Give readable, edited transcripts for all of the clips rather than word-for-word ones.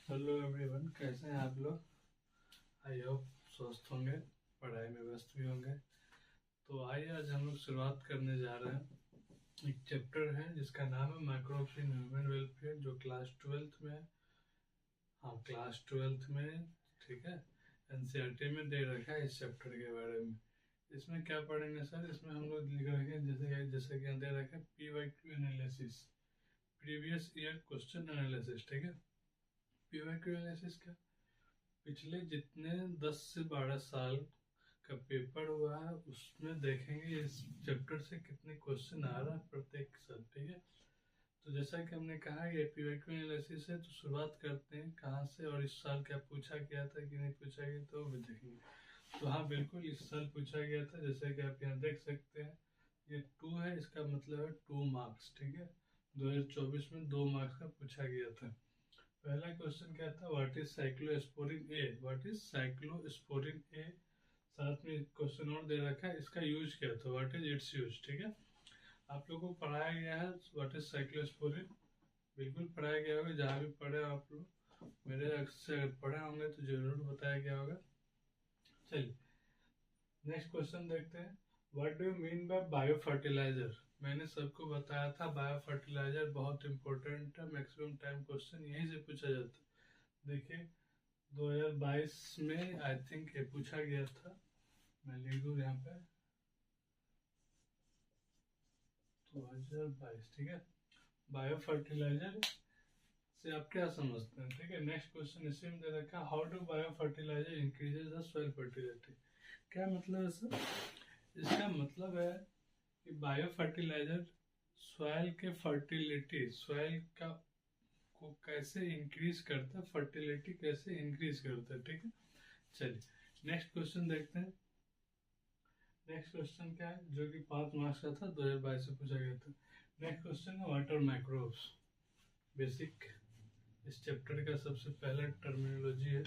Hello everyone, कैसे हैं आप लोग। आई होप स्वस्थ होंगे, पढ़ाई में व्यस्त भी होंगे। तो आइए आज हम लोग शुरुआत करने जा रहे हैं। एक चैप्टर है जिसका नाम है माइक्रोब्स इन ह्यूमन वेलफेयर, जो क्लास ट्वेल्थ में है। हाँ, क्लास ट्वेल्थ में, ठीक है। एनसीईआरटी में दे रखा है इस चैप्टर के बारे में। इसमें क्या पढ़ेंगे सर, इसमें हम लोग लिख रखे हैं जैसे कि यहाँ दे रखा है PYQ analysis, previous year question analysis, ठीक है। पीवाईक्यू एनालिसिस क्या, पिछले जितने 10 से 12 साल का पेपर हुआ है उसमें देखेंगे इस चैप्टर से कितने क्वेश्चन आ रहा है प्रत्येक साल, ठीक है। तो जैसा कि हमने कहा ये पीवाईक्यू एनालिसिस है, तो शुरुआत करते हैं कहाँ से और इस साल क्या पूछा गया था कि नहीं पूछा गया, तो वो देखेंगे। तो हाँ, बिल्कुल इस साल पूछा गया था, जैसे कि आप यहाँ देख सकते हैं। ये 2 है, इसका मतलब है 2 मार्क्स, ठीक है। 2024 में 2 मार्क्स का पूछा गया था। पहला क्वेश्चन क्या था, what is cyclosporin A, what is cyclosporin A. साथ में क्वेश्चन और दे रखा है, इसका यूज क्या था, व्हाट इज इट्स यूज, ठीक है। आप लोगों को पढ़ाया गया है व्हाट इज साइक्लोस्पोरिन, बिल्कुल पढ़ाया गया होगा, जहाँ भी पढ़े हो आप लोग, मेरे से अगर पढ़े होंगे तो जरूर बताया गया होगा। चलिए नेक्स्ट क्वेश्चन देखते हैं। What do you mean by bio fertilizer. मैंने सबको बताया था बायो फर्टिलाइजर बहुत इंपॉर्टेंट है, मैक्सिमम टाइम क्वेश्चन यहीं से पूछा जाता है। देखिए 2022 में आई थिंक ये पूछा गया था, मैं लिख दूँ यहाँ पे 2022, ठीक है। बायो फर्टिलाइजर से आप क्या समझते हैं, ठीक है। नेक्स्ट क्वेश्चन इसी में दे रखा है, how do bio fertilizer increases the soil fertility. क्या मतलब है सर, इसका मतलब है कि बायो फर्टिलाइजर सॉइल के फर्टिलिटी, सॉइल का को कैसे इंक्रीज करता है, फर्टिलिटी कैसे इंक्रीज करता है, ठीक है। चलिए नेक्स्ट क्वेश्चन देखते हैं। नेक्स्ट क्वेश्चन क्या है, जो कि 5 मार्क्स का था, 2022 से पूछा गया था। नेक्स्ट क्वेश्चन है वाटर माइक्रोब्स, बेसिक इस चैप्टर का सबसे पहला टर्मिनोलॉजी है।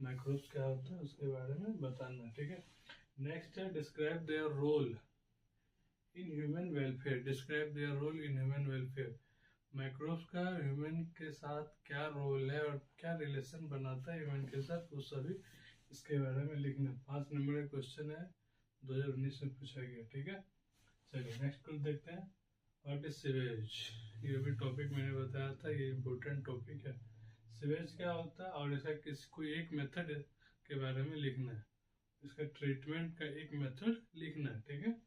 माइक्रोब्स क्या होता है उसके बारे में बताना, ठीक है। नेक्स्ट है describe their role in human welfare, describe their role in human welfare. Microbes का ह्यूमन के साथ क्या रोल है और क्या रिलेशन बनाता है ह्यूमन के साथ, वो सभी इसके बारे में लिखना। 5 नंबर का क्वेश्चन है, 2019 में पूछा गया, ठीक है। चलिए नेक्स्ट क्वेश्चन देखते हैं। व्हाट इज सीवेज, ये भी टॉपिक मैंने बताया था, ये इम्पोर्टेंट टॉपिक है। सीवेज क्या होता है और इसका किसी कोई एक मेथड के बारे में लिखना है, इसका ट्रीटमेंट का एक मेथड लिखना है, ठीक है।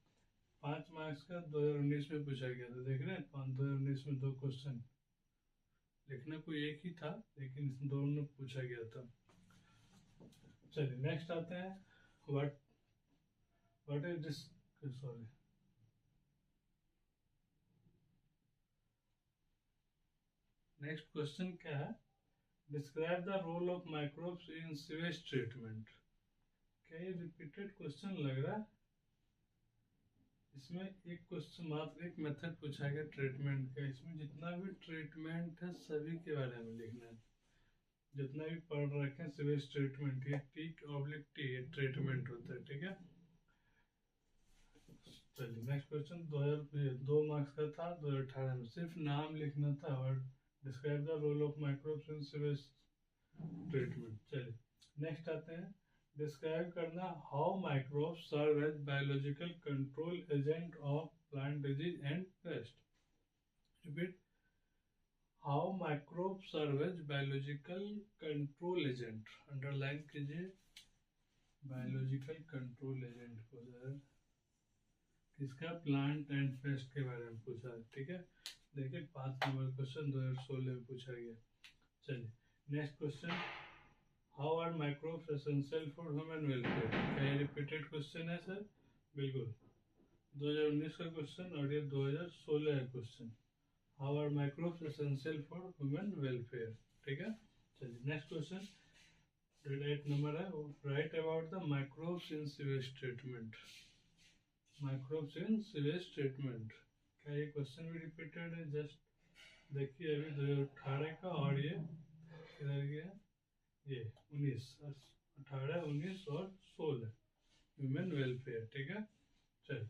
5 मार्क्स का 2019 में पूछा गया था, देख रहे हैं 2019 में 2 क्वेश्चन, लिखना कोई एक ही था लेकिन इसमें दोनों में पूछा गया था। चलिए नेक्स्ट आते हैं, what what is this, sorry, next question क्या है, describe the role of microbes in sewage treatment. क्या ये रिपीटेड क्वेश्चन लग रहा है, इसमें एक क्वेश्चन मात्र एक मेथड पूछा गया ट्रीटमेंट का, इसमें जितना भी ट्रीटमेंट है सभी के बारे में लिखना है। जितना भी पढ़ रखे हैं सीवेज ट्रीटमेंट, ये टी ये ट्रीटमेंट होता है, ठीक है। चलिए नेक्स्ट क्वेश्चन 2002 मार्क्स का था, 2018 में सिर्फ नाम लिखना था और describe the role of microbes in sewage treatment. चलिए नेक्स्ट आते हैं, डिस्क्राइब करना how microbes serve as biological control agent of plant disease and pest. Repeat, how microbes serve as biological control agent, underline कीजिए biological control agent को sir, किसका, plant and pest के बारे में पूछा है, ठीक है। देखिए 5 नंबर क्वेश्चन 2016 में पूछा गया। चलिए next question, how are microbes essential for human welfare. क्या ये रिपीटेड क्वेश्चन है सर, बिल्कुल 2019 का क्वेश्चन और ये 2016 का question, how are microbes essential for human welfare, ठीक है। चलिए नेक्स्ट क्वेश्चन 8 नंबर है, write about the microbes in sewage treatment. Microbes in sewage treatment, क्या ये क्वेश्चन भी रिपीटेड है, जस्ट देखिए अभी 2018 का और ये किधर गया, ये 19, 18, 19 और 16 ह्यूमन वेलफेयर, ठीक है। चल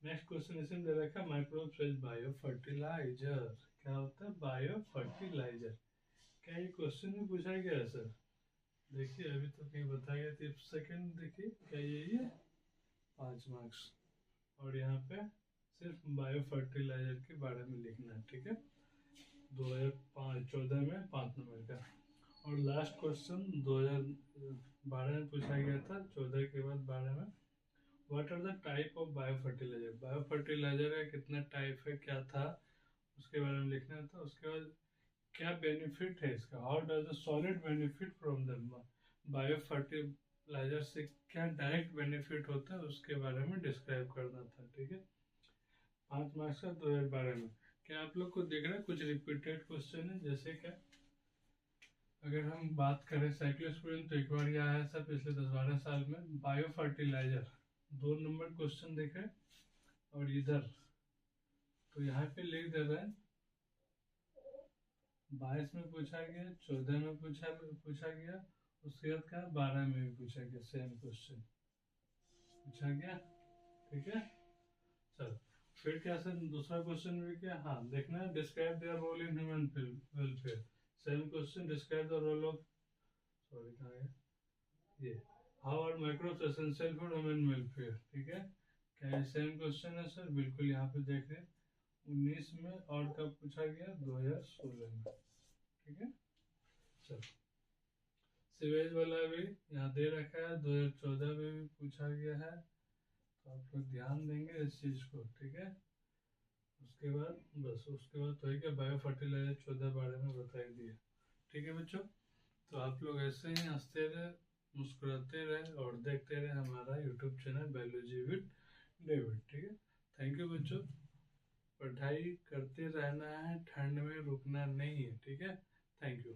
नेक्स्ट क्वेश्चन इसमें दे रखा है माइक्रोब्स एज बायो फर्टिलाइजर। क्या होता है बायो फर्टिलाइजर, क्या ये क्वेश्चन में पूछा गया है सर? देखिए अभी तो कहीं बताया गया था। सेकंड देखिए क्या ये 5 मार्क्स, और यहाँ पे सिर्फ बायो फर्टिलाइजर के बारे में लिखना है, ठीक है। 2014 में 5 नंबर का। और लास्ट क्वेश्चन 2012 में पूछा गया था, 14 के बाद 12 में। What are the type of bio fertilizer? Bio fertilizer का कितना टाइप है, क्या था, उसके बारे में लिखना था। उसके बाद क्या बेनिफिट है इसका, how does the solid benefit from the bio fertilizer, से क्या डायरेक्ट बेनिफिट होता है उसके बारे में डिस्क्राइब करना था, ठीक है। 5 मार्क्स का 2012 में। क्या आप लोग को देख रहे हैं कुछ रिपीटेड क्वेश्चन है? जैसे क्या, अगर हम बात करें साइक्लोस्पोरिन तो एक बार ये आया था पिछले 10-12 साल में। बायो फर्टिलाइजर 2 नंबर क्वेश्चन देख रहे हैं, और इधर तो यहाँ पे लिख दे रहे हैं 22 में पूछा गया, 14 में पूछा गया, उसके बाद क्या 12 में भी पूछा गया, सेम क्वेश्चन पूछा गया, ठीक है। चल फिर क्या सर दूसरा क्वेश्चन भी क्या, हाँ देखना है, describe their role in human welfare. Same question, describe the role of, sorry कहाँ है ये, how are microbes essential for human welfare, ठीक है। क्या ये सेम क्वेश्चन है सर? बिल्कुल, यहाँ पे देख रहे 19 में, और कब पूछा गया 2016 में, ठीक है। चल सीवेज वाला भी यहाँ दे रखा है, 2014 में भी पूछा गया है, तो आप लोग ध्यान देंगे इस चीज को, ठीक है। उसके बाद बस, उसके बाद तो है क्या, बायो फर्टिलाइजर 14-12 में बता ही दिया, ठीक है बच्चों। तो आप लोग ऐसे ही हंसते रहे, मुस्कुराते रहे और देखते रहे हमारा YouTube channel biology with David, ठीक है। थैंक यू बच्चों। पढ़ाई करते रहना है, ठंड में रुकना नहीं है, ठीक है। Thank you.